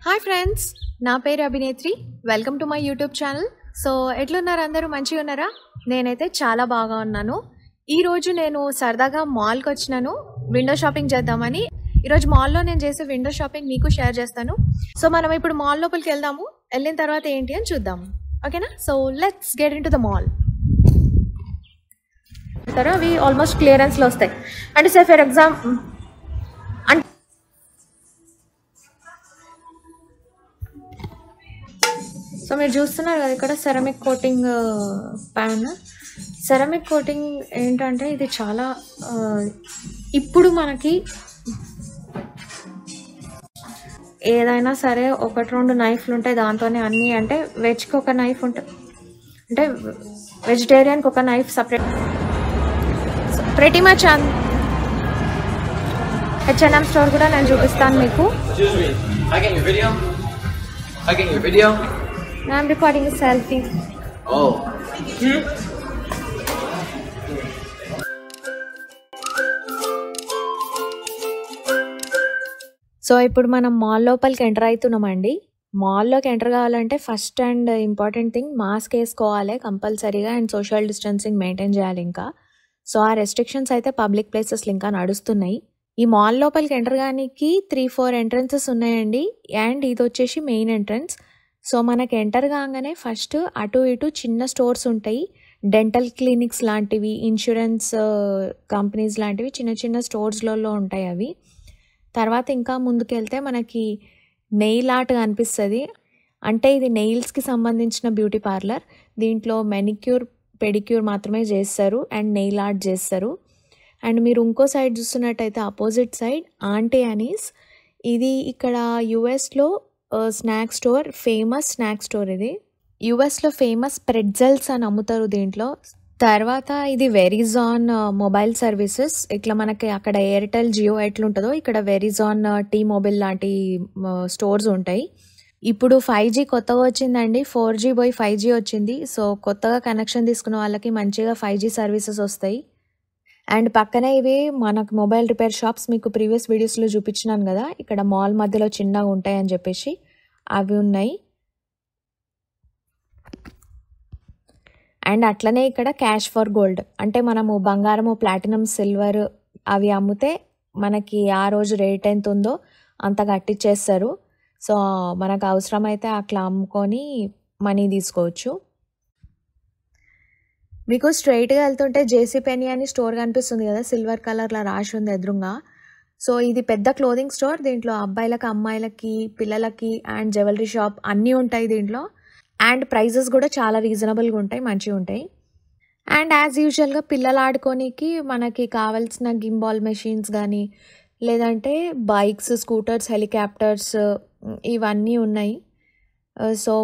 Hi friends, నా పేరు Abhinetri. Welcome to my YouTube channel. So ఎట్లున్నారు అందరూ? మంచిగా ఉన్నారా? నేనైతే చాలా బాగా ఉన్నాను. ఈరోజు నేను సరదాగా మాల్కి వచ్చినాను విండో షాపింగ్ చేద్దామని. ఈరోజు మాల్లో నేను చేసే విండో షాపింగ్ మీకు షేర్ చేస్తాను. సో మనం ఇప్పుడు మాల్ లోపలికి వెళ్దాము. వెళ్ళిన తర్వాత ఏంటి అని చూద్దాం, ఓకేనా? So let's get in to the mall. అవి ఆల్మోస్ట్ క్లియరెన్స్లో వస్తాయి. అంటే సే ఫర్ ఎగ్జాంపుల్ సో మీరు చూస్తున్నారు కదా ఇక్కడ ceramic coating pan. Ceramic coating ఏంటంటే ఇది చాలా ఇప్పుడు మనకి ఏదైనా సరే ఒకటి రెండు నైఫ్లు ఉంటాయి, దాంతోనే అన్నీ. అంటే వెజ్కి ఒక నైఫ్ ఉంటుంది, అంటే వెజిటేరియన్కి ఒక knife separate. Pretty much H&M store కూడా నేను చూపిస్తాను మీకు. I'm recording a selfie. Oh. So ఇప్పుడు మనం మాల్ లోపలికి ఎంటర్ అవుతున్నామండి. మాల్లోకి ఎంటర్ కావాలంటే first and important thing mask వేసుకోవాలి కంపల్సరీగా, అండ్ సోషల్ డిస్టెన్సింగ్ మెయింటైన్ చేయాలి ఇంకా. సో ఆ రెస్ట్రిక్షన్స్ అయితే పబ్లిక్ ప్లేసెస్లో ఇంకా నడుస్తున్నాయి. ఈ మాల్ లోపలికి ఎంటర్ కానికి 3-4 ఎంట్రన్సెస్ ఉన్నాయండి, అండ్ ఇది వచ్చేసి మెయిన్ ఎంట్రన్స్. సో మనకి ఎంటర్ కాగానే ఫస్ట్ అటు ఇటు చిన్న స్టోర్స్ ఉంటాయి, డెంటల్ క్లినిక్స్ లాంటివి, ఇన్సూరెన్స్ కంపెనీస్ లాంటివి చిన్న చిన్న స్టోర్స్లలో ఉంటాయి అవి. తర్వాత ఇంకా ముందుకెళ్తే మనకి నెయిల్ ఆర్ట్ కనిపిస్తుంది. అంటే ఇది నెయిల్స్కి సంబంధించిన బ్యూటీ పార్లర్. దీంట్లో మెనిక్యూర్ పెడిక్యూర్ మాత్రమే చేస్తారు అండ్ నెయిల్ ఆర్ట్ చేస్తారు. అండ్ మీరు ఇంకో సైడ్ చూస్తున్నట్టయితే అపోజిట్ సైడ్ ఆంటీ అనీస్. ఇది ఇక్కడ యుఎస్లో snack store, famous snack store. ఇది యుఎస్లో ఫేమస్ ప్రెట్జెల్స్ అని అమ్ముతారు దీంట్లో. తర్వాత ఇది వెరిజాన్ మొబైల్ సర్వీసెస్. ఇట్లా మనకి అక్కడ ఎయిర్టెల్, జియో ఎట్లుంటుందో ఇక్కడ వెరిజాన్, టీ మొబైల్ లాంటి స్టోర్స్ ఉంటాయి. ఇప్పుడు 5G కొత్తగా వచ్చిందండి, 4G పోయి 5G వచ్చింది. సో కొత్తగా కనెక్షన్ తీసుకున్న వాళ్ళకి మంచిగా 5G సర్వీసెస్ వస్తాయి. అండ్ పక్కనే ఇవి మనకు మొబైల్ రిపేర్ షాప్స్, మీకు ప్రీవియస్ వీడియోస్లో చూపించినాను కదా, ఇక్కడ మాల్ మధ్యలో చిన్నగా ఉంటాయని చెప్పేసి అవి ఉన్నాయి. అండ్ అట్లనే ఇక్కడ క్యాష్ ఫర్ గోల్డ్, అంటే మనము బంగారము, ప్లాటినం, సిల్వర్ అవి అమ్మితే మనకి ఆ రోజు రేట్ ఎంత ఉందో అంత కట్టిచ్చేస్తారు. సో మనకు అవసరమైతే అట్లా అమ్ముకొని మనీ తీసుకోవచ్చు. మీకు స్ట్రైట్గా వెళ్తుంటే జేసీ పెనీ అని స్టోర్ కనిపిస్తుంది కదా, సిల్వర్ కలర్లో రాసి ఉంది ఎదురుగా. సో ఇది పెద్ద క్లోదింగ్ స్టోర్. దీంట్లో అబ్బాయిలకి, అమ్మాయిలకి, పిల్లలకి అండ్ జ్యువెలరీ షాప్ అన్నీ ఉంటాయి దీంట్లో. అండ్ ప్రైజెస్ కూడా చాలా రీజనబుల్గా ఉంటాయి, మంచిగా ఉంటాయి. అండ్ యాజ్ యూజువల్గా పిల్లలు ఆడుకోనికి మనకి కావాల్సిన గింబాల్ మెషిన్స్ కానీ, లేదంటే బైక్స్, స్కూటర్స్, హెలికాప్టర్స్ ఇవన్నీ ఉన్నాయి. సో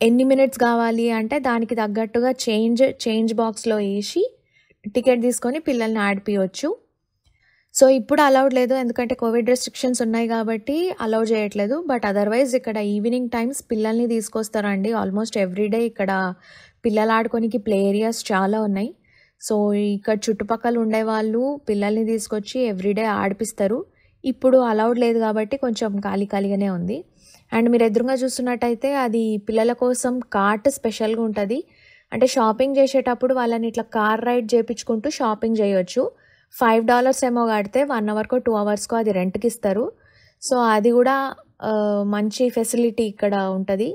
ఎన్ని మినిట్స్ కావాలి అంటే దానికి తగ్గట్టుగా చేంజ్ బాక్స్లో వేసి టికెట్ తీసుకొని పిల్లల్ని ఆడిపియవచ్చు. సో ఇప్పుడు అలౌడ్ లేదు, ఎందుకంటే కోవిడ్ రెస్ట్రిక్షన్స్ ఉన్నాయి కాబట్టి అలౌ చేయట్లేదు. బట్ అదర్వైజ్ ఇక్కడ ఈవినింగ్ టైమ్స్ పిల్లల్ని తీసుకొస్తారండి. ఆల్మోస్ట్ ఎవ్రీడే ఇక్కడ పిల్లలు ఆడుకోనికి ప్లే ఏరియాస్ చాలా ఉన్నాయి. సో ఇక్కడ చుట్టుపక్కల ఉండేవాళ్ళు పిల్లల్ని తీసుకొచ్చి ఎవ్రీడే ఆడిపిస్తారు. ఇప్పుడు అలౌడ్ లేదు కాబట్టి కొంచెం ఖాళీగానే ఉంది. అండ్ మీరు ఎదురుగా చూస్తున్నట్టయితే అది పిల్లల కోసం కార్ట్ స్పెషల్గా ఉంటుంది. అంటే షాపింగ్ చేసేటప్పుడు వాళ్ళని ఇట్లా కార్ రైడ్ చేయించుకుంటూ షాపింగ్ చేయొచ్చు. $5 ఏమో కడితే 1 అవర్కో 2 అవర్స్కో అది రెంట్కి ఇస్తారు. సో అది కూడా మంచి ఫెసిలిటీ ఇక్కడ ఉంటుంది.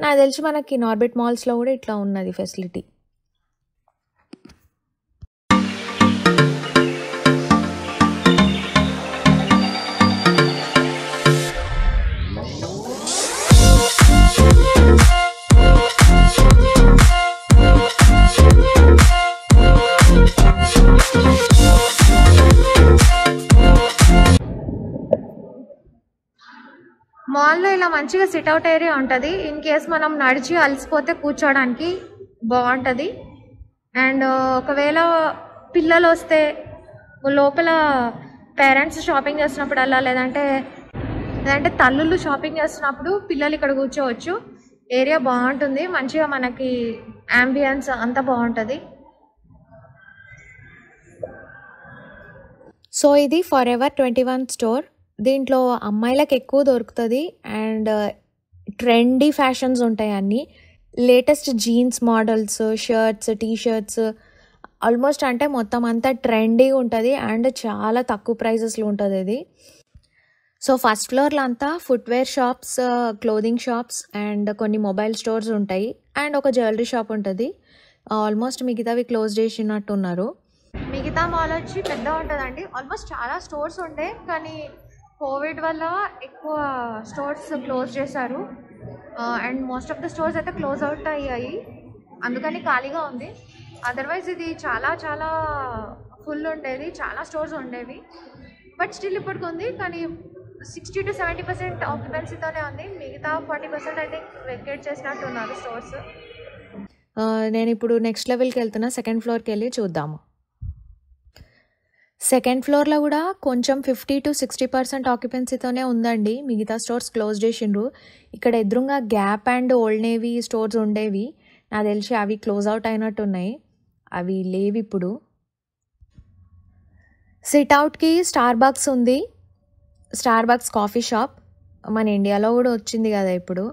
నాకు తెలిసి మనకి నార్బిట్ మాల్స్లో కూడా ఇట్లా ఉన్నది ఫెసిలిటీ. మాల్లో ఇలా మంచిగా సిట్అవుట్ ఏరియా ఉంటుంది. ఇన్ కేస్ మనం నడిచి అలసిపోతే కూర్చోడానికి బాగుంటుంది. అండ్ ఒకవేళ పిల్లలు వస్తే లోపల పేరెంట్స్ షాపింగ్ చేస్తున్నప్పుడల్లా, లేదంటే తల్లుళ్ళు షాపింగ్ చేస్తున్నప్పుడు పిల్లలు ఇక్కడ కూర్చోవచ్చు. ఏరియా బాగుంటుంది, మంచిగా మనకి యాంబియన్స్ అంతా బాగుంటుంది. సో ఇది ఫర్ ఎవర్ 21 స్టోర్. దీంట్లో అమ్మాయిలకు ఎక్కువ దొరుకుతుంది అండ్ ట్రెండీ ఫ్యాషన్స్ ఉంటాయి అన్నీ. Latest jeans models, shirts, T shirts almost అంటే మొత్తం అంతా ట్రెండీగా ఉంటుంది అండ్ చాలా తక్కువ ప్రైజెస్లో ఉంటుంది ఇది. సో ఫస్ట్ ఫ్లోర్లో అంతా footwear shops, clothing shops and కొన్ని మొబైల్ స్టోర్స్ ఉంటాయి అండ్ ఒక జ్యువెలరీ షాప్ ఉంటుంది. ఆల్మోస్ట్ మిగతావి క్లోజ్ చేసినట్టు ఉన్నారు. మిగతా మాల్ వచ్చి పెద్ద ఉంటుందండి. ఆల్మోస్ట్ చాలా స్టోర్స్ ఉండే కానీ కోవిడ్ వల్ల ఎక్కువ స్టోర్స్ క్లోజ్ చేశారు and most of the stores అయితే క్లోజ్ అవుట్ అయ్యాయి, అందుకని ఖాళీగా ఉంది. అదర్వైజ్ ఇది చాలా చాలా ఫుల్ ఉండేది, చాలా స్టోర్స్ ఉండేవి. బట్ స్టిల్ ఇప్పటికి ఉంది కానీ 60 to 70% ఆక్యుపెన్సీతోనే ఉంది. మిగతా 40% అయితే వెకేట్ చేసినట్టు ఉన్నారు స్టోర్స్. నేను ఇప్పుడు నెక్స్ట్ లెవెల్కి వెళ్తున్నా, సెకండ్ ఫ్లోర్కి వెళ్ళి చూద్దాము. సెకండ్ ఫ్లోర్లో కూడా కొంచెం 50 to 60% ఆక్యుపెన్సీతోనే ఉందండి. మిగతా స్టోర్స్ క్లోజ్ చేసిండ్రు. ఇక్కడ ఎదురుగా gap and old navy stores ఉండేవి, నాకు తెలిసి అవి క్లోజ్ అవుట్ అయినట్టు ఉన్నాయి, అవి లేవు ఇప్పుడు. సిట్అవుట్కి స్టార్ బక్స్ ఉంది, స్టార్ బక్స్ కాఫీ షాప్. మన ఇండియాలో కూడా వచ్చింది కదా ఇప్పుడు.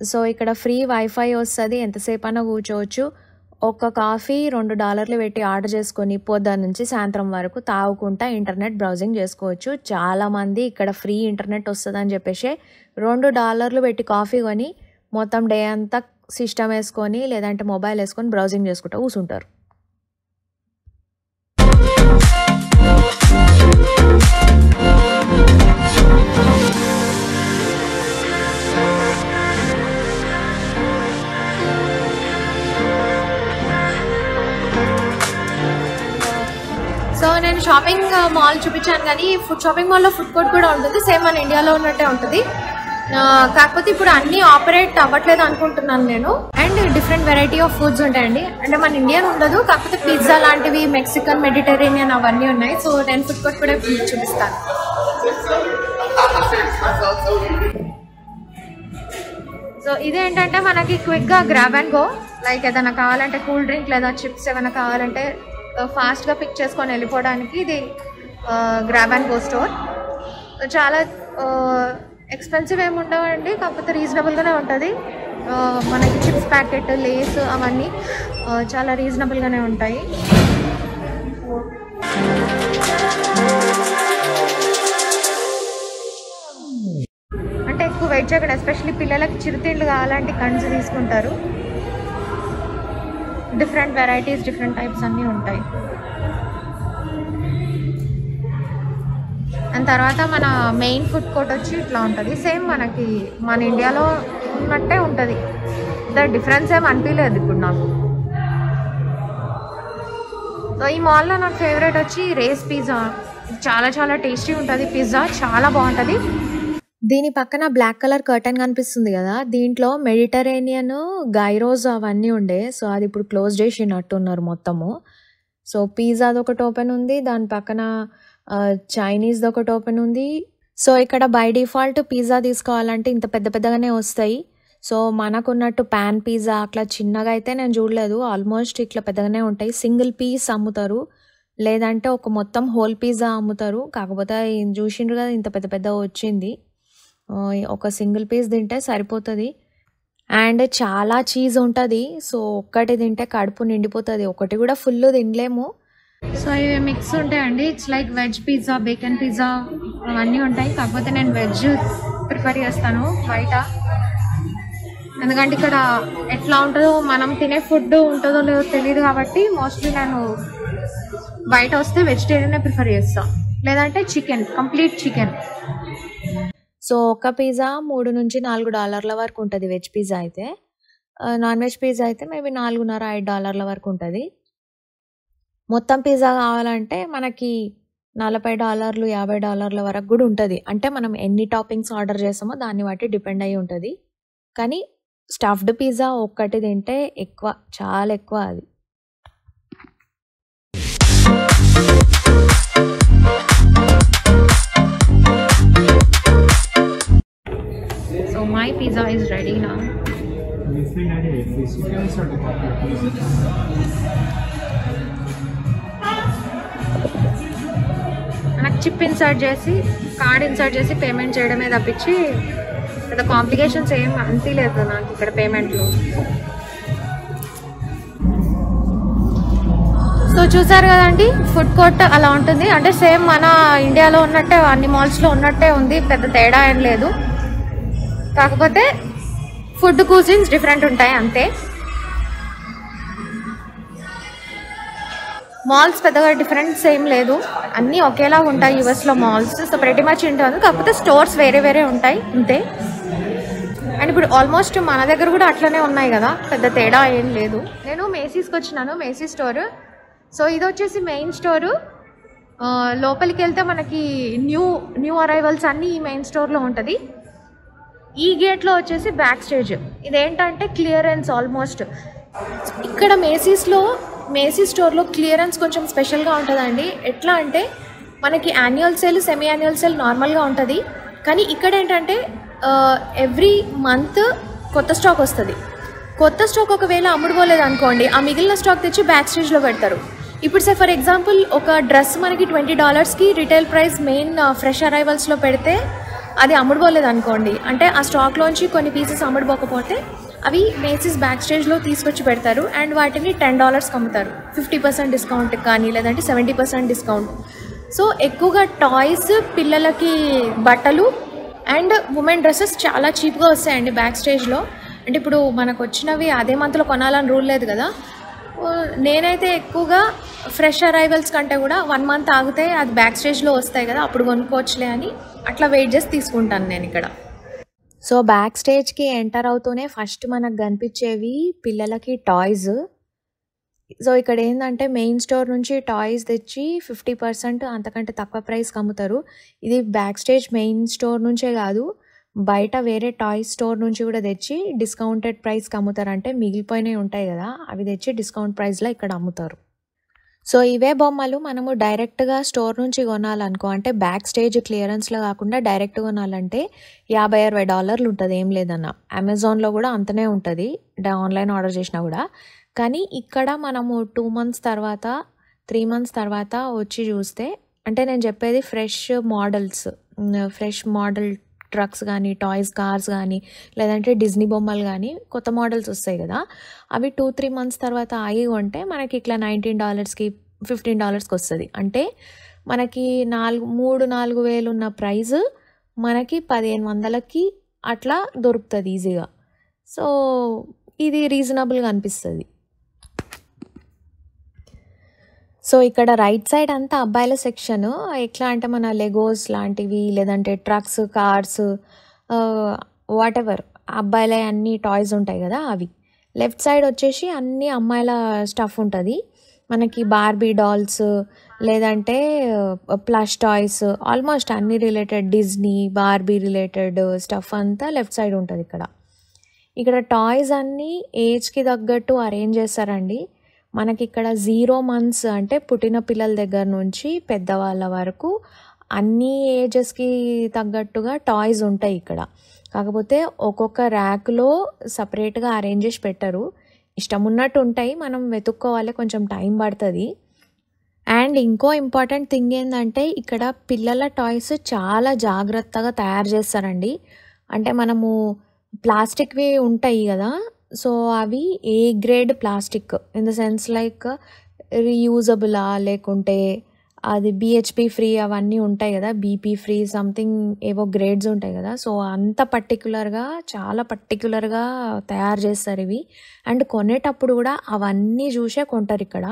సో ఇక్కడ ఫ్రీ వైఫై వస్తుంది, ఎంతసేపు అయినా కూర్చోవచ్చు. ఒక కాఫీ $2 పెట్టి ఆర్డర్ చేసుకొని పొద్దున్న నుంచి సాయంత్రం వరకు తాగుకుంటా ఇంటర్నెట్ బ్రౌజింగ్ చేసుకోవచ్చు. చాలామంది ఇక్కడ ఫ్రీ ఇంటర్నెట్ వస్తుందని చెప్పేసి $2 పెట్టి కాఫీ కొని మొత్తం డే అంతా సిస్టమ్ వేసుకొని లేదంటే మొబైల్ వేసుకొని బ్రౌజింగ్ చేసుకుంటూ కూర్చుంటారు. సో నేను షాపింగ్ మాల్ చూపించాను కానీ ఫుడ్ షాపింగ్ మాల్లో ఫుడ్ కోర్ట్ కూడా ఉంటుంది, సేమ్ మన ఇండియాలో ఉన్నట్టే ఉంటుంది. కాకపోతే ఇప్పుడు అన్నీ ఆపరేట్ అవ్వట్లేదు అనుకుంటున్నాను నేను. And different variety of foods ఉంటాయండి, అంటే మన ఇండియన్ ఉండదు, కాకపోతే పిజ్జా లాంటివి, మెక్సికన్, మెడిటరేనియన్ అవన్నీ ఉన్నాయి. సో నేను ఫుడ్ కోర్ట్ కూడా చూపిస్తాను. సో ఇదేంటంటే మనకి క్విక్గా గ్రాబ్ అండ్ గో, లైక్ ఏదైనా కావాలంటే కూల్ డ్రింక్ లేదా చిప్స్ ఏమైనా కావాలంటే ఫాస్ట్గా పిక్ చేసుకొని వెళ్ళిపోవడానికి ఇది గ్రాబ్ అండ్ గో స్టోర్. చాలా ఎక్స్పెన్సివ్ ఏమి ఉండవండి, కాకపోతే రీజనబుల్గానే ఉంటుంది. మనకి చిప్స్ ప్యాకెట్, లేస్ అవన్నీ చాలా రీజనబుల్గానే ఉంటాయి. అంటే ఎక్కువ వెయిట్ చేయకుండా, ఎస్పెషల్లీ పిల్లలకి చిరుతిండ్లు కావాలంటే కండ్స్ తీసుకుంటారు. డిఫరెంట్ వెరైటీస్, డిఫరెంట్ టైప్స్ అన్నీ ఉంటాయి. అండ్ తర్వాత మన మెయిన్ ఫుడ్ కోర్ట్ వచ్చి ఇట్లా ఉంటుంది, సేమ్ మనకి మన ఇండియాలో ఉన్నట్టే ఉంటుంది, డిఫరెన్స్ ఏం అనిపించలేదు ఇప్పుడు నాకు. సో ఈ మాల్లో నాకు ఫేవరెట్ వచ్చి రేస్ పిజ్జా, చాలా చాలా టేస్టీ ఉంటుంది. పిజ్జా చాలా బాగుంటుంది. దీని పక్కన బ్లాక్ కలర్ కర్టన్ కనిపిస్తుంది కదా, దీంట్లో మెడిటరేనియన్, గైరోస్ అవన్నీ ఉండే. సో అది ఇప్పుడు క్లోజ్ చేసినట్టున్నారు మొత్తము. సో పిజ్జాది ఒకటి ఓపెన్ ఉంది, దాని పక్కన చైనీస్ది ఒకటి ఓపెన్ ఉంది. సో ఇక్కడ బై డిఫాల్ట్ పిజ్జా తీసుకోవాలంటే ఇంత పెద్ద పెద్దగానే వస్తాయి. సో మనకున్నట్టు ప్యాన్ పిజ్జా అట్లా చిన్నగా అయితే నేను చూడలేదు, ఆల్మోస్ట్ ఇట్లా పెద్దగానే ఉంటాయి. సింగిల్ పీస్ అమ్ముతారు, లేదంటే ఒక మొత్తం హోల్ పిజ్జా అమ్ముతారు. కాకపోతే చూసిండ్రు కదా ఇంత పెద్ద పెద్ద వచ్చింది, ఒక సింగిల్ పీస్ తింటే సరిపోతుంది. అండ్ చాలా చీజ్ ఉంటుంది, సో ఒక్కటి తింటే కడుపు నిండిపోతుంది, ఒకటి కూడా ఫుల్ తినలేము. సో ఇవి మిక్స్ ఉంటాయండి, it's like veg pizza, bacon pizza అవన్నీ ఉంటాయి. కాకపోతే నేను వెజ్ ప్రిఫర్ చేస్తాను బయట, ఎందుకంటే ఇక్కడ ఎట్లా ఉంటుందో మనం తినే ఫుడ్ ఉంటుందో లేదో తెలియదు కాబట్టి మోస్ట్లీ నేను బయట వస్తే వెజిటేరియనే ప్రిఫర్ చేస్తాను, లేదంటే చికెన్, కంప్లీట్ చికెన్. సో ఒక పిజ్జా $3 నుంచి $4 వరకు ఉంటుంది వెజ్ పిజ్జా అయితే. నాన్ వెజ్ పిజ్జా అయితే మేబీ $4.5-5 వరకు ఉంటుంది. మొత్తం పిజ్జా కావాలంటే మనకి $40, $50 వరకు కూడా ఉంటుంది. అంటే మనం ఎన్ని టాపింగ్స్ ఆర్డర్ చేస్తామో దాన్ని బట్టి డిపెండ్ అయ్యి ఉంటుంది. కానీ స్టఫ్డ్ పిజ్జా ఒక్కటి తింటే ఎక్కువ, చాలా ఎక్కువ అది. So my pizza is ready now. మనకు చిప్ ఇన్సర్ట్ చేసి కార్డ్ ఇన్సర్ట్ చేసి పేమెంట్ చేయడమే తప్పించి పెద్ద కాంప్లికేషన్స్ ఏం అనిపించలేదు నాకు ఇక్కడ పేమెంట్లో. సో చూసారు కదండి, ఫుడ్ కోర్ట్ అలా ఉంటుంది. అంటే సేమ్ మన ఇండియాలో ఉన్నట్టే, అన్ని మాల్స్లో ఉన్నట్టే ఉంది, పెద్ద తేడా ఏం లేదు. కాకపోతే ఫుడ్ కుజిన్స్ డిఫరెంట్ ఉంటాయి అంతే. మాల్స్ పెద్దగా డిఫరెన్స్ ఏం లేదు, అన్నీ ఒకేలా ఉంటాయి యూఎస్లో మాల్స్. సో ప్రతి మచ్ ఉంటుంది, కాకపోతే స్టోర్స్ వేరే వేరే ఉంటాయి అంతే. అండ్ ఇప్పుడు ఆల్మోస్ట్ మన దగ్గర కూడా అట్లనే ఉన్నాయి కదా, పెద్ద తేడా ఏం లేదు. నేను మేసీస్కి వచ్చినాను, మేసీ స్టోర్. సో ఇది వచ్చేసి మెయిన్ స్టోరు. లోపలికి వెళ్తే మనకి న్యూ అరైవల్స్ అన్నీ ఈ మెయిన్ స్టోర్లో ఉంటుంది. ఈ గేట్లో వచ్చేసి బ్యాక్ స్టేజ్. ఇదేంటంటే క్లియరెన్స్ ఆల్మోస్ట్. ఇక్కడ మేసీ స్టోర్లో క్లియరెన్స్ కొంచెం స్పెషల్గా ఉంటుందండి. ఎట్లా అంటే మనకి annual sale, semi annual sale నార్మల్గా ఉంటుంది. కానీ ఇక్కడ ఏంటంటే ఎవ్రీ మంత్ కొత్త స్టాక్ వస్తుంది. కొత్త స్టాక్ ఒకవేళ అమ్ముడుపోలేదు అనుకోండి, ఆ మిగిలిన స్టాక్ తెచ్చి బ్యాక్ స్టేజ్లో పెడతారు. ఇప్పుడు ఫర్ ఎగ్జాంపుల్ ఒక డ్రెస్ మనకి $20కి రిటైల్ ప్రైస్ మెయిన్ ఫ్రెష్ అరైవల్స్లో పెడితే అది అమ్ముడుపోలేదు అనుకోండి, అంటే ఆ స్టాక్లోంచి కొన్ని పీసెస్ అమ్ముడుపోకపోతే అవి మేసీస్ బ్యాక్ స్టేజ్లో తీసుకొచ్చి పెడతారు. అండ్ వాటిని $10కి అమ్ముతారు, 50% డిస్కౌంట్ కానీ లేదంటే 70% డిస్కౌంట్. సో ఎక్కువగా టాయ్స్, పిల్లలకి బట్టలు అండ్ ఉమెన్ డ్రెస్సెస్ చాలా చీప్గా వస్తాయండి బ్యాక్ స్టేజ్లో. అంటే ఇప్పుడు మనకు వచ్చినవి అదే మంత్లో కొనాలని రూల్ లేదు కదా. నేనైతే ఎక్కువగా ఫ్రెష్ అరైవల్స్ కంటే కూడా 1 మంత్ ఆగితే అది బ్యాక్ స్టేజ్లో వస్తాయి కదా, అప్పుడు కొనుక్కోవచ్చులే అని అట్లా వెయిట్ చేసి తీసుకుంటాను నేను ఇక్కడ. సో బ్యాక్ స్టేజ్కి ఎంటర్ అవుతూనే ఫస్ట్ మనకు కనిపించేవి పిల్లలకి టాయ్స్. సో ఇక్కడ ఏంటంటే మెయిన్ స్టోర్ నుంచి టాయ్స్ తెచ్చి 50% అంతకంటే తక్కువ ప్రైస్కి అమ్ముతారు. ఇది బ్యాక్ స్టేజ్ మెయిన్ స్టోర్ నుంచే కాదు, బయట వేరే టాయ్స్ స్టోర్ నుంచి కూడా తెచ్చి డిస్కౌంటెడ్ ప్రైస్కి అమ్ముతారు. అంటే మిగిలిపోయినవి ఉంటాయి కదా, అవి తెచ్చి డిస్కౌంట్ ప్రైస్లో ఇక్కడ అమ్ముతారు. సో ఇవే బొమ్మలు మనము డైరెక్ట్గా స్టోర్ నుంచి కొనాలనుకో, అంటే బ్యాక్ స్టేజ్ క్లియరెన్స్లో కాకుండా డైరెక్ట్ కొనాలంటే $50-60 ఉంటుంది, ఏం లేదన్న. అమెజాన్లో కూడా అంతనే ఉంటుంది ఆన్లైన్ ఆర్డర్ చేసినా కూడా. కానీ ఇక్కడ మనము 2 months తర్వాత 3 months తర్వాత వచ్చి చూస్తే, అంటే నేను చెప్పేది ఫ్రెష్ మోడల్ ట్రక్స్ కానీ, టాయ్స్ కార్స్ కానీ, లేదంటే డిజ్నీ బొమ్మలు కానీ కొత్త మోడల్స్ వస్తాయి కదా, అవి 2-3 months తర్వాత ఆగి కొంటే మనకి ఇట్లా $19కి $15కి వస్తుంది. అంటే మనకి 3-4 వేలు ఉన్న ప్రైస్ మనకి 1500కి అట్లా దొరుకుతుంది ఈజీగా. సో ఇది రీజనబుల్గా అనిపిస్తుంది. సో ఇక్కడ రైట్ సైడ్ అంతా అబ్బాయిల సెక్షన్. ఎట్లా అంటే మన లెగోస్ లాంటివి, లేదంటే ట్రక్స్, కార్స్, వాట్ ఎవర్ అబ్బాయిల అన్ని టాయ్స్ ఉంటాయి కదా అవి. లెఫ్ట్ సైడ్ వచ్చేసి అన్ని అమ్మాయిల స్టఫ్ ఉంటుంది. మనకి బార్బీ డాల్స్, లేదంటే ప్లష్ టాయ్స్, ఆల్మోస్ట్ అన్ని related Disney, Barbie related stuff అంతా లెఫ్ట్ సైడ్ ఉంటుంది ఇక్కడ టాయ్స్ అన్నీ ఏజ్కి తగ్గట్టు అరేంజ్ చేస్తారండి. మనకి ఇక్కడ 0 months అంటే పుట్టిన పిల్లల దగ్గర నుంచి పెద్దవాళ్ళ వరకు అన్ని ఏజెస్కి తగ్గట్టుగా టాయ్స్ ఉంటాయి ఇక్కడ. కాకపోతే ఒక్కొక్క ర్యాక్లో సపరేట్గా అరేంజ్ చేసి పెట్టరు, ఇష్టం ఉన్నట్టు ఉంటాయి, మనం వెతుక్కోవాలి, కొంచెం టైం పడుతుంది. అండ్ ఇంకో ఇంపార్టెంట్ థింగ్ ఏంటంటే ఇక్కడ పిల్లల టాయ్స్ చాలా జాగ్రత్తగా తయారు చేస్తారండి. అంటే మనము ప్లాస్టిక్వి ఉంటాయి కదా, సో అవి A grade plastic, in the sense like రీయూజబులా, లేకుంటే అది BHP ఫ్రీ అవన్నీ ఉంటాయి కదా, BP ఫ్రీ సంథింగ్ ఏవో గ్రేడ్స్ ఉంటాయి కదా. సో అంత చాలా పర్టికులర్గా తయారు చేస్తారు ఇవి. అండ్ కొనేటప్పుడు కూడా అవన్నీ చూసే కొంటారు ఇక్కడ.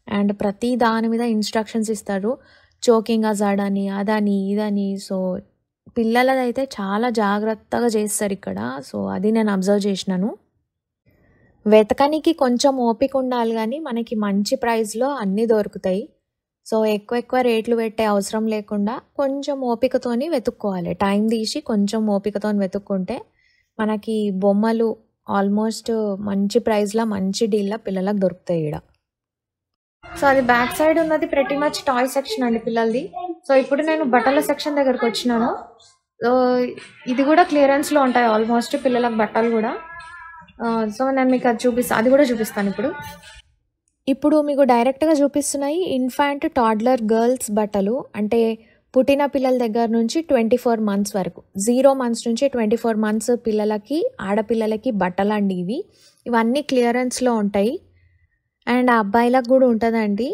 అండ్ ప్రతి దాని మీద ఇన్స్ట్రక్షన్స్ ఇస్తారు, చోకింగ్ హజార్డ్ అని, అదని ఇదని. సో పిల్లలదైతే చాలా జాగ్రత్తగా చేస్తారు ఇక్కడ. సో అది నేను అబ్జర్వ్ చేసినాను. వెతకనికి కొంచెం ఓపిక ఉండాలి, కానీ మనకి మంచి ప్రైస్లో అన్నీ దొరుకుతాయి. సో ఎక్కువ రేట్లు పెట్టే అవసరం లేకుండా కొంచెం ఓపికతోని వెతుక్కోవాలి, టైం తీసి కొంచెం ఓపికతోని వెతుక్కుంటే మనకి బొమ్మలు ఆల్మోస్ట్ మంచి ప్రైస్లో, మంచి డీల్లో పిల్లలకు దొరుకుతాయి ఇక్కడ. సో అది బ్యాక్ సైడ్ ఉన్నది ప్రతి మచ్ టాయ్ సెక్షన్ అండి పిల్లలది. సో ఇప్పుడు నేను బట్టల సెక్షన్ దగ్గరకు వచ్చినాను. సో ఇది కూడా క్లియరెన్స్లో ఉంటాయి ఆల్మోస్ట్ పిల్లలకు బట్టలు కూడా. సో నేను మీకు అది కూడా చూపిస్తాను ఇప్పుడు మీకు డైరెక్ట్గా చూపిస్తున్నాయి ఇన్ఫాంట్, టాడ్లర్, గర్ల్స్ బట్టలు. అంటే పుట్టిన పిల్లల దగ్గర నుంచి 24 మంత్స్ వరకు 0 మంత్స్ నుంచి 24 మంత్స్ పిల్లలకి ఆడపిల్లలకి బట్టలండి ఇవన్నీ క్లియరెన్స్లో ఉంటాయి. అండ్ అబ్బాయిలకు కూడా ఉంటుందండి,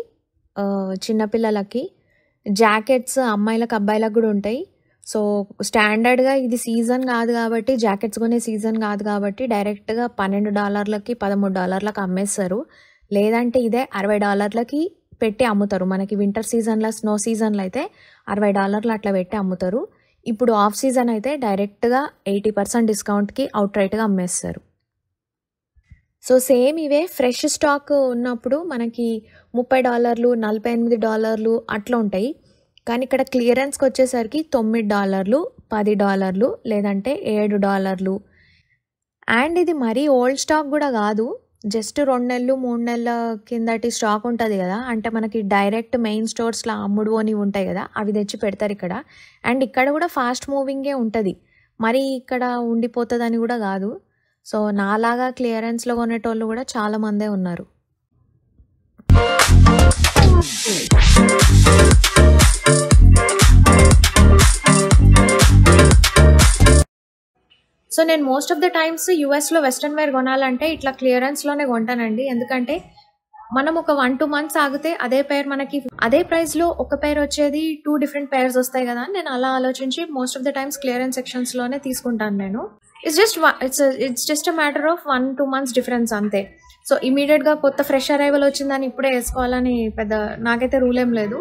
చిన్నపిల్లలకి జాకెట్స్ అమ్మాయిలకు అబ్బాయిలకు కూడా ఉంటాయి. సో స్టాండర్డ్గా ఇది సీజన్ కాదు కాబట్టి, జాకెట్స్ కొనే సీజన్ కాదు కాబట్టి డైరెక్ట్గా $12కి $13లకు అమ్మేస్తారు. లేదంటే ఇదే $60కి పెట్టి అమ్ముతారు. మనకి వింటర్ సీజన్లో స్నో సీజన్లో అయితే $60 అట్లా పెట్టి అమ్ముతారు. ఇప్పుడు ఆఫ్ సీజన్ అయితే డైరెక్ట్గా 80% డిస్కౌంట్కి అవుట్ రైట్గా అమ్మేస్తారు. సో సేమ్ ఇవే ఫ్రెష్ స్టాక్ ఉన్నప్పుడు మనకి $30, $48 అట్లా ఉంటాయి. కానీ ఇక్కడ క్లియరెన్స్కి వచ్చేసరికి $9, $10 లేదంటే $7. అండ్ ఇది మరీ ఓల్డ్ స్టాక్ కూడా కాదు, జస్ట్ 2 నెలలు 3 నెలల కిందటి స్టాక్ ఉంటుంది కదా, అంటే మనకి డైరెక్ట్ మెయిన్ స్టోర్స్లో అమ్ముడు అని ఉంటాయి కదా, అవి తెచ్చి పెడతారు ఇక్కడ. అండ్ ఇక్కడ కూడా ఫాస్ట్ మూవింగే ఉంటుంది, మరి ఇక్కడ ఉండిపోతుందని కూడా కాదు. సో నాలాగా క్లియరెన్స్లో కొనేటోళ్ళు కూడా చాలామందే ఉన్నారు. సో నేను మోస్ట్ ఆఫ్ ద టైమ్స్ యూఎస్లో వెస్ట్రన్ వేర్ కొనాలంటే ఇట్లా క్లియరెన్స్లోనే కొంటానండి. ఎందుకంటే మనం ఒక 1-2 మంత్స్ ఆగితే అదే పేర్ మనకి అదే ప్రైస్లో ఒక పేర్ వచ్చేది 2 డిఫరెంట్ పేర్స్ వస్తాయి కదా, నేను అలా ఆలోచించి most of the times clearance సెక్షన్స్లోనే తీసుకుంటాను నేను. It's just a matter of 1-2 months difference అంతే. సో ఇమీడియట్గా కొత్త ఫ్రెష్ అరైవల్ వచ్చిందని ఇప్పుడే వేసుకోవాలని పెద్ద నాకైతే రూల్ ఏం లేదు,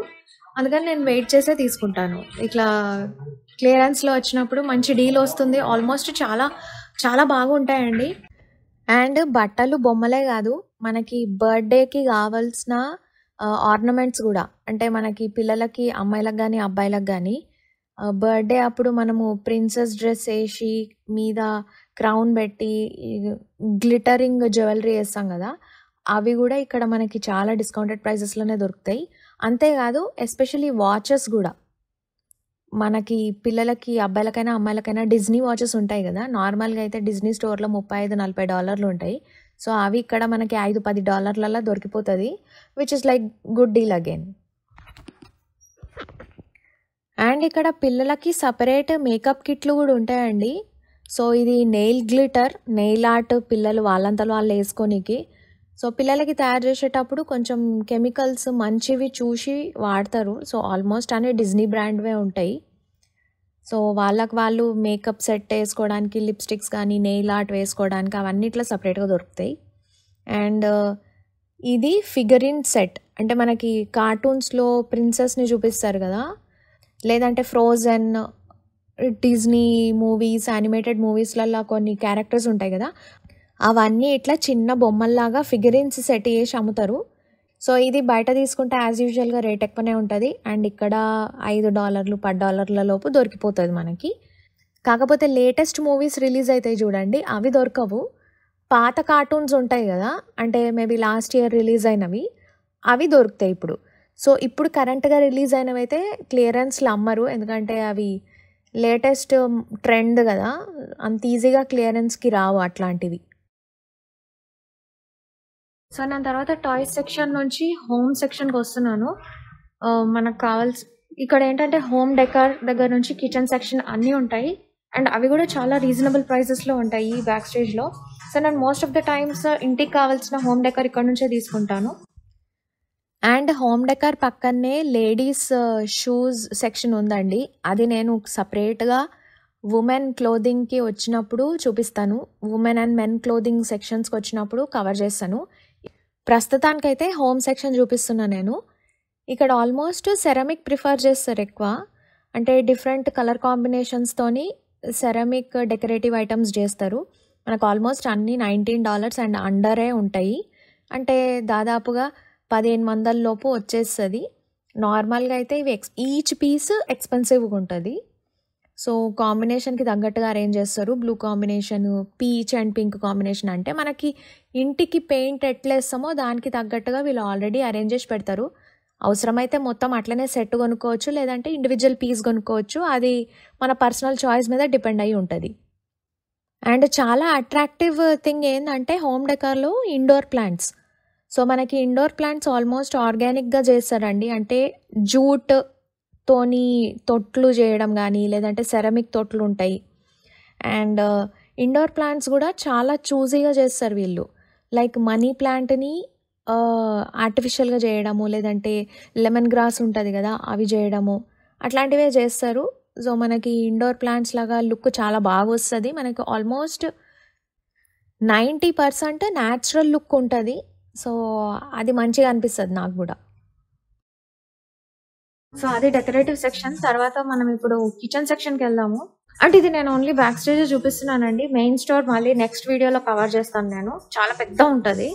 అందుకని నేను వెయిట్ చేసే తీసుకుంటాను. ఇట్లా క్లియరెన్స్లో వచ్చినప్పుడు మంచి డీల్ వస్తుంది, ఆల్మోస్ట్ చాలా చాలా బాగుంటాయండి. అండ్ బట్టలు బొమ్మలే కాదు, మనకి బర్త్డేకి కావాల్సిన ఆర్నమెంట్స్ కూడా, అంటే మనకి పిల్లలకి అమ్మాయిలకు కానీ అబ్బాయిలకు కానీ బర్త్డే అప్పుడు మనము ప్రిన్సెస్ డ్రెస్ వేసి మీద క్రౌన్ పెట్టి గ్లిటరింగ్ జ్యువెలరీ వేస్తాం కదా, అవి కూడా ఇక్కడ మనకి చాలా డిస్కౌంటెడ్ ప్రైజెస్లోనే దొరుకుతాయి. అంతేకాదు ఎస్పెషల్లీ వాచెస్ కూడా మనకి పిల్లలకి అబ్బాయిలకైనా అమ్మాయిలకైనా డిజ్నీ వాచెస్ ఉంటాయి కదా, నార్మల్గా అయితే డిజ్నీ స్టోర్లో $35-40 ఉంటాయి. సో అవి ఇక్కడ మనకి $5-10 దొరికిపోతుంది, which is like good deal again. And ఇక్కడ పిల్లలకి సపరేట్ మేకప్ కిట్లు కూడా ఉంటాయండి. సో ఇది నెయిల్ గ్లిటర్, నెయిల్ ఆర్ట్ పిల్లలు వాళ్ళంతలో వాళ్ళు వేసుకోనికి. సో పిల్లలకి తయారు చేసేటప్పుడు కొంచెం కెమికల్స్ మంచివి చూసి వాడతారు. సో ఆల్మోస్ట్ అనే డిజ్నీ బ్రాండ్వే ఉంటాయి. సో వాళ్ళకి వాళ్ళు మేకప్ సెట్ వేసుకోవడానికి లిప్స్టిక్స్ కానీ నెయిల్ ఆర్ట్ వేసుకోవడానికి అవన్నీ ఇట్లా సపరేట్గా దొరుకుతాయి. అండ్ ఇది ఫిగరిన్ సెట్, అంటే మనకి కార్టూన్స్లో ప్రిన్సెస్ని చూపిస్తారు కదా, లేదంటే ఫ్రోజన్, డిజ్నీ మూవీస్, యానిమేటెడ్ మూవీస్లలో కొన్ని క్యారెక్టర్స్ ఉంటాయి కదా, అవన్నీ ఇట్లా చిన్న బొమ్మల్లాగా ఫిగరిన్స్ సెట్ చేసి అమ్ముతారు. సో ఇది బయట తీసుకుంటే యాజ్ యూజువల్గా రేట్ ఎక్కువనే ఉంటుంది, అండ్ ఇక్కడ $5-10 లోపు దొరికిపోతుంది మనకి. కాకపోతే లేటెస్ట్ మూవీస్ రిలీజ్ అవుతాయి చూడండి, అవి దొరకవు. పాత కార్టూన్స్ ఉంటాయి కదా, అంటే మేబీ లాస్ట్ ఇయర్ రిలీజ్ అయినవి, అవి దొరుకుతాయి ఇప్పుడు. సో ఇప్పుడు కరెంట్గా రిలీజ్ అయినవి అయితే క్లియరెన్స్లో అమ్మరు, ఎందుకంటే అవి లేటెస్ట్ ట్రెండ్ కదా, అంత ఈజీగా క్లియరెన్స్కి రావు అట్లాంటివి. సో నేను తర్వాత టాయ్స్ సెక్షన్ నుంచి హోమ్ సెక్షన్కి వస్తున్నాను. మనకు కావాల్సి ఇక్కడ ఏంటంటే హోమ్ డెకర్ దగ్గర నుంచి కిచెన్ సెక్షన్ అన్నీ ఉంటాయి, అండ్ అవి కూడా చాలా రీజనబుల్ ప్రైసెస్లో ఉంటాయి ఈ బ్యాక్ స్టేజ్లో. సో నేను మోస్ట్ ఆఫ్ ద టైమ్స్ ఇంటికి కావాల్సిన హోమ్ డెకర్ ఇక్కడ నుంచే తీసుకుంటాను. అండ్ హోమ్ డెకర్ పక్కనే లేడీస్ షూస్ సెక్షన్ ఉందండి, అది నేను సపరేట్గా ఉమెన్ క్లోదింగ్కి వచ్చినప్పుడు చూపిస్తాను. ఉమెన్ అండ్ మెన్ క్లోదింగ్ సెక్షన్స్కి వచ్చినప్పుడు కవర్ చేస్తాను. ప్రస్తుతానికైతే హోమ్ సెక్షన్ చూపిస్తున్నాను నేను. ఇక్కడ ఆల్మోస్ట్ సెరామిక్ ప్రిఫర్ చేస్తారు ఎక్కువ, అంటే డిఫరెంట్ కలర్ కాంబినేషన్స్తోని సెరామిక్ డెకరేటివ్ ఐటమ్స్ చేస్తారు. మనకు ఆల్మోస్ట్ అన్నీ $19 అండ్ అండరే ఉంటాయి, అంటే దాదాపుగా 1500 లోపు వచ్చేస్తుంది. నార్మల్గా అయితే ఇవి ఈచ్ పీస్ ఎక్స్పెన్సివ్గా ఉంటుంది. సో కాంబినేషన్కి తగ్గట్టుగా అరేంజ్ చేస్తారు. Blue combination, peach and pink combination, అంటే మనకి ఇంటికి పెయింట్ ఎట్లా వేస్తామో దానికి తగ్గట్టుగా వీళ్ళు ఆల్రెడీ అరేంజ్ చేసి పెడతారు. అవసరమైతే మొత్తం అట్లనే సెట్ కొనుక్కోవచ్చు, లేదంటే ఇండివిజువల్ పీస్ కొనుక్కోవచ్చు, అది మన పర్సనల్ చాయిస్ మీద డిపెండ్ అయ్యి ఉంటుంది. అండ్ చాలా అట్రాక్టివ్ థింగ్ ఏంటంటే హోమ్ డెకర్లో ఇండోర్ ప్లాంట్స్. సో మనకి ఇండోర్ ప్లాంట్స్ ఆల్మోస్ట్ ఆర్గానిక్గా చేస్తారండి, అంటే జూట్ తోని తొట్లు చేయడం గానీ, లేదంటే సెరామిక్ తొట్లుంటాయి. అండ్ ఇండోర్ ప్లాంట్స్ గూడా చాలా చూజీగా చేస్తారు వీళ్ళు. లైక్ మనీ ప్లాంట్‌ని ఆర్టిఫిషియల్‌గా చేయడము, లేదంటే లెమన్ గ్రాస్ ఉంటది గదా! అవి చేయడము, అట్లాంటివే చేస్తారు. సో, మనకి ఇండోర్ ప్లాంట్స్ లాగా లుక్ చాలా బాగొస్తది. మనకి ఆల్మోస్ట్ 90% న్యాచురల్ లుక్ ఉంటది. సో, అది మంచిగా అనిపిస్తది నాకు గూడా. సో, అది డెకరేటివ్ సెక్షన్. తర్వాత మనం ఇప్పుడు కిచెన్ సెక్షన్‌కెళ్దాము. అంటే ఇది నేను ఓన్లీ బ్యాక్ స్టేజే చూపిస్తున్నానండి. మెయిన్ స్టోర్ మళ్ళీ నెక్స్ట్ వీడియోలో కవర్ చేస్తాను నేను. చాలా పెద్దగుంటది.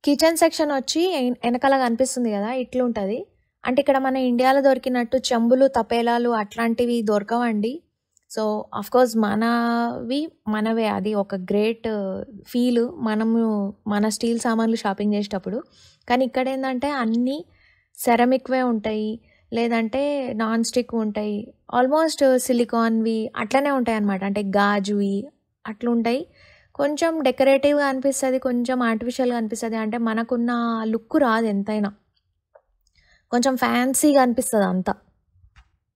కిచెన్ సెక్షన్ వచ్చి ఎనకాల కనిపిస్తుంది గదా! ఇట్లుంటది. అంటే ఇక్కడ మన ఇండియాలో దొరికినట్టు చెంబులు, తపేలాలు అట్లాంటివి దొరకవండి. సో, ఆఫ్‌కోర్స్ మనవే. అది ఒక గ్రేట్ ఫీలు మనము మన స్టీల్ సామాన్లు షాపింగ్ చేసేటప్పుడు. కానీ ఇక్కడేందంటే అన్నీ సెరామిక్‌వే ఉంటాయి. లేదంటే నాన్ స్టిక్ ఉంటాయి. ఆల్మోస్ట్ సిలికాన్‌వి అట్లనే ఉంటాయన్నమాట. అంటే గాజువి అట్లుంటాయి. కొంచెం డెకరేటివ్‌గా అనిపిస్తది. కొంచెం ఆర్టిఫిషియల్‌గా అనిపిస్తది. అంటే మనకున్న లుక్ రాదు ఎంతైనా. కొంచెం ఫ్యాన్సీగా అనిపిస్తది అంతా.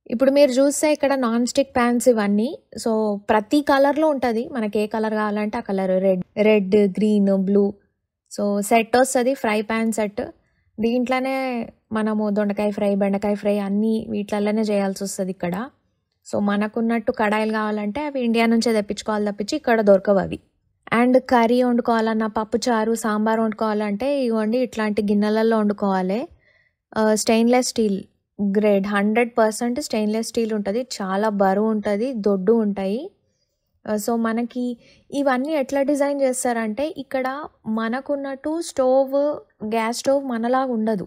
ఇప్పుడు మీరు చూస్తే ఇక్కడ నాన్ స్టిక్ పాన్స్ ఇవన్నీ. సో, ప్రతి కలర్‌లో ఉంటది. మనకి ఏ కలర్ కావాలంటే ఆ colour red, green, blue. So, set వస్తది. Fry pan set. దీంట్లోనే మనము దొండకాయ ఫ్రై, బెండకాయ ఫ్రై అన్నీ వీటిలలోనే చేయాల్సొస్తది ఇక్కడ. సో, మనకున్నట్టు కడాయిలు కావాలంటే అవి ఇండియా నుంచే తెప్పించుకోవాలి తప్పించి ఇక్కడ దొరకవవి. అండ్ కర్రీ వండుకోవాలన్నా, పప్పుచారు, సాంబార్ వండుకోవాలంటే ఇగోండి ఇట్లాంటి గిన్నెలలో వండుకోవాలి. Stainless steel grade 100% stainless steel ఉంటది. చాలా బరువుంటది. దొడ్డు ఉంటాయి. సో, మనకి ఇవన్నీ ఎట్లా డిజైన్ చేస్తారంటే ఇక్కడ మనకున్నట్టు గ్యాస్ స్టవ్ మనలాగా ఉండదు.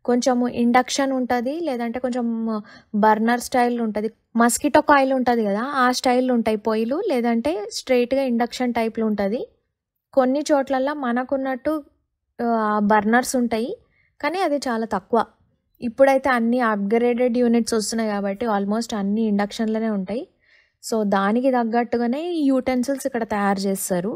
కొంచెము ఇండక్షన్ ఉంటది. లేదంటే కొంచెం బర్నర్ స్టైల్ ఉంటది. మస్కిటో కాయిల్ ఉంటది గదా! ఆ స్టైల్‌లో ఉంటాయి పొయ్యిలు. లేదంటే స్ట్రెయిట్‌గా ఇండక్షన్ టైప్‌లో ఉంటది. కొన్ని చోట్లల్ల మనకున్నట్టు బర్నర్స్ ఉంటాయి. కానీ అది చాలా తక్కువ. ఇప్పుడైతే అన్నీ అప్‌గ్రేడెడ్ యూనిట్స్ వస్తున్నాయి కాబట్టి ఆల్మోస్ట్ అన్నీ ఇండక్షన్‌లోనే ఉంటాయి. సో, దానికి తగ్గట్టుగానే ఈ యూటెన్సిల్స్ ఇక్కడ తయారు చేస్తారు.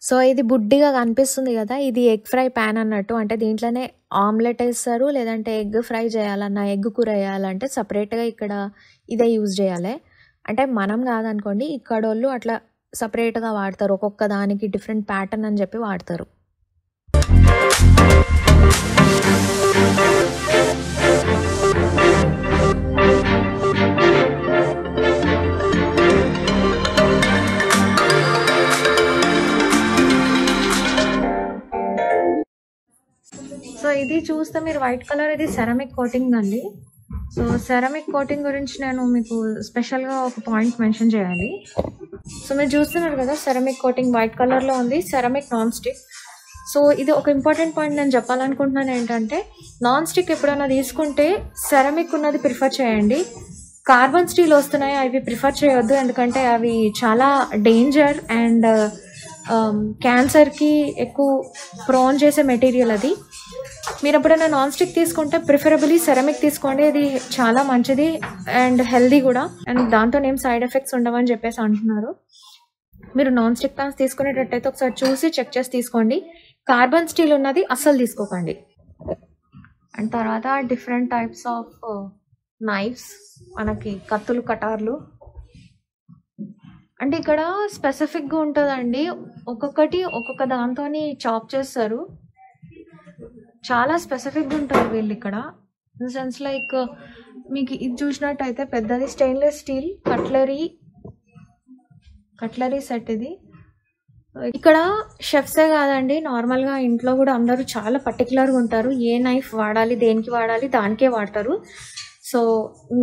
సో, ఇది బుడ్డిగా కనిపిస్తుంది గదా! ఇది ఎగ్ ఫ్రై పాన్ అన్నట్టు. అంటే దీంట్లోనే ఆమ్లెట్ ఏస్తారు. లేదంటే ఎగ్ ఫ్రై చేయాలన్నా, ఎగ్ కూర చేయాలంటే సెపరేట్‌గా ఇక్కడ ఇదే యూజ్ చేయాలి. అంటే మనం కాదనుకోండి. ఇక్కడోళ్ళు అట్లా సెపరేట్‌గా వాడతారు. ఒక్కొక్క దానికి డిఫరెంట్ ప్యాటర్న్ అని చెప్పి వాడతారు. సో, ఇది చూస్తే మీరు వైట్ కలర్ ఇది సెరామిక్ కోటింగ్ అండి. సో, సెరామిక్ కోటింగ్ గురించి నేను మీకు స్పెషల్‌గా ఒక పాయింట్ మెన్షన్ చేయాలి. సో, మీరు చూస్తున్నారు కదా! సెరామిక్ కోటింగ్ వైట్ కలర్‌లో ఉంది. Ceramic non stick. సో, ఇది ఒక ఇంపార్టెంట్ పాయింట్ నేను చెప్పాలనుకుంటున్నాను ఏంటంటే, నాన్ స్టిక్ ఎప్పుడైనా తీసుకుంటే సెరామిక్ ఉన్నది ప్రిఫర్ చేయండి. కార్బన్ స్టీల్ వస్తున్నాయి. అవి ప్రిఫర్ చేయొద్దు. ఎందుకంటే అవి చాలా డేంజర్ అండ్ క్యాన్సర్‌కి ఎక్కువ ప్రోన్ చేసే మెటీరియల్ అది. మీరు ఎప్పుడైనా నాన్ స్టిక్ తీసుకుంటే ప్రిఫరబుల్లీ సెరామిక్ తీసుకోండి. అది చాలా మంచిది అండ్ హెల్దీ కూడా. అండ్ దాంతోనేం సైడ్ ఎఫెక్ట్స్ ఉండవని చెప్పేసి అంటున్నారు. మీరు నాన్ స్టిక్ పాన్స్ తీసుకునేటట్టయితే ఒకసారి చూసి చెక్ చేసి తీసుకోండి. కార్బన్ స్టీల్ ఉన్నది అస్సలు తీసుకోకండి. అండ్ తర్వాత డిఫరెంట్ టైప్స్ ఆఫ్ నైఫ్స్, మనకి కత్తులు, కటార్లు. అంటే ఇక్కడ స్పెసిఫిక్‌గా ఉంటదండి. ఒక్కొక్కటి ఒక్కొక్క దాంతోని చాప్ చేస్తారు. చాలా స్పెసిఫిక్‌గా ఉంటారు వీళ్ళిక్కడ. ఇన్ ద సెన్స్ లైక్ మీకు ఇది చూసినట్టయితే పెద్దది స్టెయిన్‌లెస్ స్టీల్ కట్లరీ సెట్ ఇది. ఇక్కడ షెఫ్సే కాదండి, నార్మల్‌గా ఇంట్లో కూడా అందరూ చాలా పర్టిక్యులర్‌గా ఉంటారు. ఏ నైఫ్ వాడాలి, దేనికి వాడాలి దానికే వాడతారు. సో,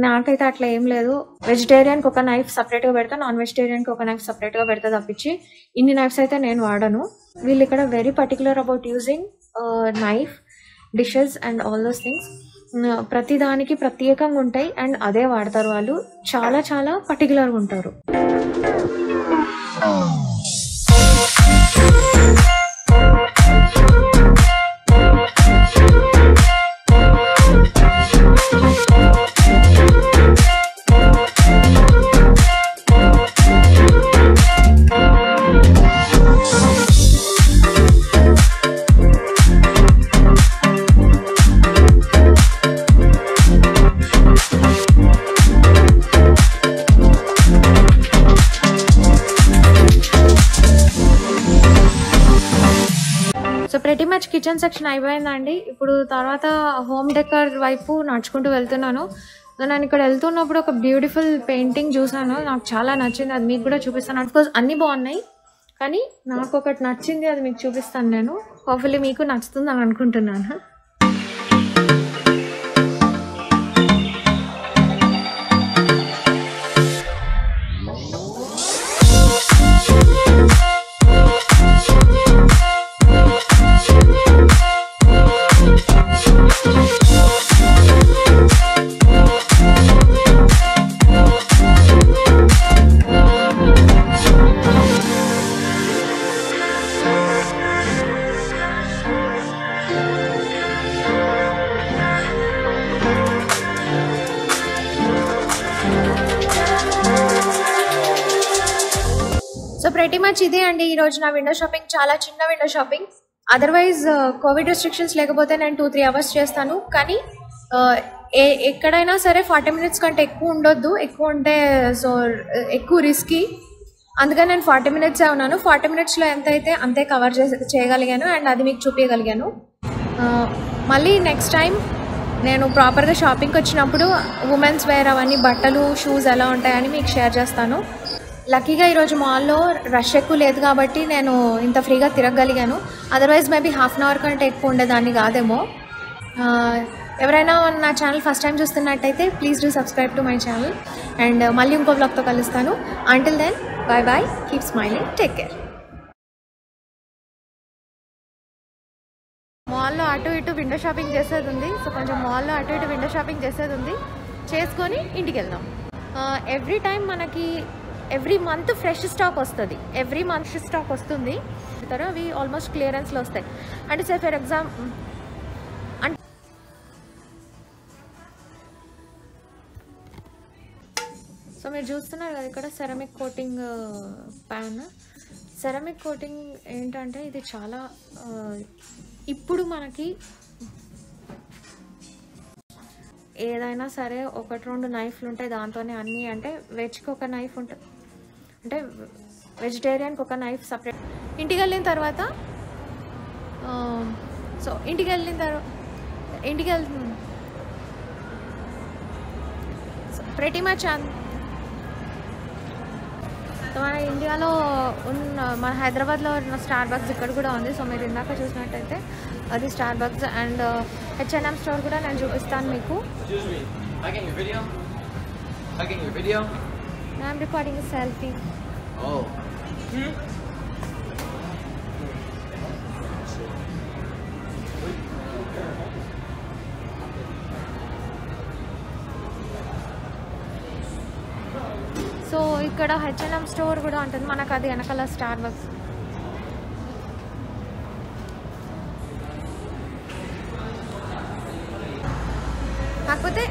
నాకైతే అట్లా ఏం లేదు. వెజిటేరియన్‌కి ఒక నైఫ్ సెపరేట్‌గా పెడతా. నాన్ వెజిటేరియన్‌కి ఒక నైఫ్ సెపరేట్‌గా పెడతా తప్పించి ఇన్ని నైఫ్స్ అయితే నేను వాడను. వీళ్ళు ఇక్కడ very particular about using knife, dishes and all those things. ప్రతి దానికి ప్రత్యేకంగా ఉంటాయి అండ్ అదే వాడతారు వాళ్ళు. చాలా చాలా పర్టిక్యులర్‌గా ఉంటారు. మచ్ కిచెన్ సెక్షన్ అయిపోయిందండి. ఇప్పుడు తర్వాత హోమ్ డెకర్ వైపు నడుచుకుంటూ వెళ్తున్నాను. నేను ఇక్కడ వెళ్తున్నప్పుడు ఒక బ్యూటిఫుల్ పెయింటింగ్ చూసాను, నాకు చాలా నచ్చింది. అది మీకు కూడా చూపిస్తాను. అఫ్కోర్స్ అన్నీ బాగున్నాయి, కానీ నాకు ఒకటి నచ్చింది, అది మీకు చూపిస్తాను. నేను హోప్ఫుల్లీ మీకు నచ్చుతుంది అని అనుకుంటున్నాను. సో ప్రెటీ మచ్ ఇదే అండి ఈరోజు నా విండో షాపింగ్. చాలా చిన్న window shopping. Otherwise Covid restrictions లేకపోతే నేను 2-3 అవర్స్ చేస్తాను, కానీ ఎక్కడైనా సరే 40 minutes కంటే ఎక్కువ ఉండొద్దు. ఎక్కువ ఉంటే సో ఎక్కువ రిస్కీ. అందుకని నేను 40 minutes ఉన్నాను. 40 minutesలో ఎంత అయితే అంతే కవర్ చేయగలిగాను అండ్ అది మీకు చూపించగలిగాను. మళ్ళీ నెక్స్ట్ టైం నేను ప్రాపర్గా షాపింగ్కి వచ్చినప్పుడు ఉమెన్స్ వేర్ అవన్నీ బట్టలు షూస్ ఎలా ఉంటాయని మీకు షేర్ చేస్తాను. లక్కీగా ఈరోజు మాల్లో రష్ ఎక్కువ లేదు కాబట్టి నేను ఇంత ఫ్రీగా తిరగగలిగాను. Otherwise maybe half an hour కంటే ఎక్కువ ఉండేదాన్ని కాదేమో. ఎవరైనా నా ఛానల్ ఫస్ట్ టైం చూస్తున్నట్టయితే please do subscribe to my channel. And మళ్ళీ ఇంకో బ్లాగ్తో కలుస్తాను. Until then bye bye, keep smiling, take care. మాల్లో అటు ఇటు విండో షాపింగ్ చేసేది ఉంది. సో కొంచెం మాల్లో అటు ఇటు విండో షాపింగ్ చేసేది ఉంది, చేసుకొని ఇంటికి వెళ్దాం. ఎవ్రీ టైం మనకి ఎవ్రీ మంత్ ఫ్రెష్ స్టాక్ వస్తుంది. ఎవ్రీ మంత్ స్టాక్ వస్తుంది, అవి ఆల్మోస్ట్ క్లియరెన్స్లో వస్తాయి. అంటే సే ఫర్ ఎగ్జాంపుల్ సో మీరు చూస్తున్నారు కదా ఇక్కడ ceramic coating pan. Ceramic coating ఏంటంటే ఇది చాలా ఇప్పుడు మనకి ఏదైనా సరే 1-2 నైఫ్లు ఉంటాయి, దాంతోనే అన్నీ. అంటే వెజ్కి ఒక నైఫ్ ఉంటుంది, అంటే వెజిటేరియన్కి ఒక నైఫ్ సపరేట్. ఇంటికి వెళ్ళిన తర్వాత సో ఇంటికి వెళ్తుంది ప్రెటీ మచ్. మన ఇండియాలో ఉన్న మన హైదరాబాద్లో ఉన్న స్టార్ బక్స్ ఇక్కడ కూడా ఉంది. సో మీరు ఇందాక చూసినట్టయితే అది star bucks. And H&M store కూడా నేను చూపిస్తాను మీకు. I'm recording a selfie. Oh. So ఇక్కడ H&M స్టోర్ కూడా ఉంటుంది మనకు, అది వెనకాల స్టార్ బక్స్. కాకపోతే